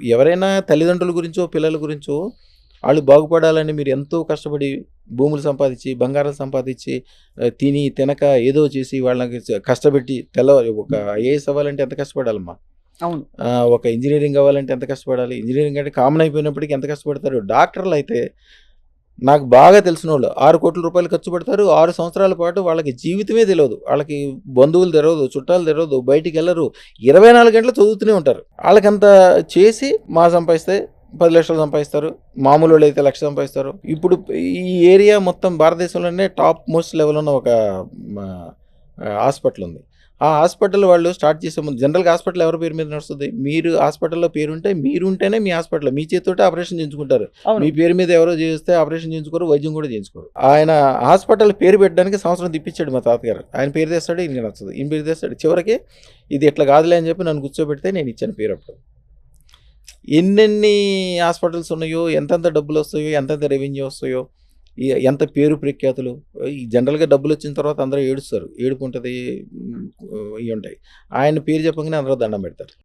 ఎవరైనా తల్లిదండ్రుల గురించో, పిల్లల గురించో ఆళ్ళు బాగుపడాలని మీరు ఎంతో కష్టపడి భూములు సంపాదించి, బంగారాలు సంపాదించి తిని, తినక ఏదో చేసి వాళ్ళకి కష్టపెట్టి ఒక ఐఏఎస్ అవ్వాలంటే ఎంత కష్టపడాలమ్మా? అవును. ఒక ఇంజినీరింగ్ అవ్వాలంటే ఎంత కష్టపడాలి? ఇంజినీరింగ్ అంటే కామన్ అయిపోయినప్పటికి ఎంత కష్టపడతారు? డాక్టర్‌లయితే నాకు బాగా తెలిసినోళ్ళు రూ. 6,00,00,000 ఖర్చు పెడతారు. 6 సంవత్సరాల పాటు వాళ్ళకి జీవితమే తెలవదు. ఆళ్ళకి బంధువులు తెలవదు, చుట్టాలు తెలవదు, బయటికెళ్లరు. 24 గంటలు చదువుతూనే ఉంటారు. ఆళ్ళకంత చేసి సంపాదిస్తే 10,00,000 సంపాదిస్తారు. మామూలోళ్ళైతే 1,00,000 సంపాదిస్తారు. ఇప్పుడు ఈ ఏరియా మొత్తం భారతదేశంలోనే టాప్ మోస్ట్ లెవెల్ ఉన్న ఒక మ హాస్పిటల్ ఉంది. ఆ హాస్పిటల్ వాళ్ళు స్టార్ట్ చేసే ముందు జనరల్‌గా హాస్పిటల్ ఎవరి పేరు మీద నడుస్తది? మీరు హాస్పిటల్‌లో పేరుంటే మీరుంటేనే మీ హాస్పిటల్. మీ చేత్తోటే ఆపరేషన్ చేయించుకుంటారు. అవును. మీ పేరు మీద ఎవరో చేస్తే ఆపరేషన్ చేయించుకోరు, వైద్యం కూడా చేయించుకోరు. ఆయన హాస్పిటల్ పేరు పెట్టడానికి సంవత్సరం తిప్పించాడు మా తాతగారు. ఆయన పేరు తెస్తాడు, ఈయనకి నచ్చదు. ఈయన పేరు తెస్తాడు. చివరికి ఇది ఇట్లా కాదులే అని చెప్పి నన్ను కూర్చోబెడితే నేను ఇచ్చాను పేరు అప్పుడు. ఎన్నెన్ని హాస్పిటల్స్ ఉన్నాయో, ఎంతెంత డబ్బులొస్తాయో, ఎంతెంత రెవెన్యూ వస్తాయో, ఎంత పేరు ప్రఖ్యాతులు. ఈ జనరల్‌గా డబ్బులొచ్చిన తర్వాత అందరూ ఏడుస్తారు. ఏడుపుంటది. ఇయుంటాయి. ఆయన పేరు చెప్పంగానే అందరూ దండం పెడతారు.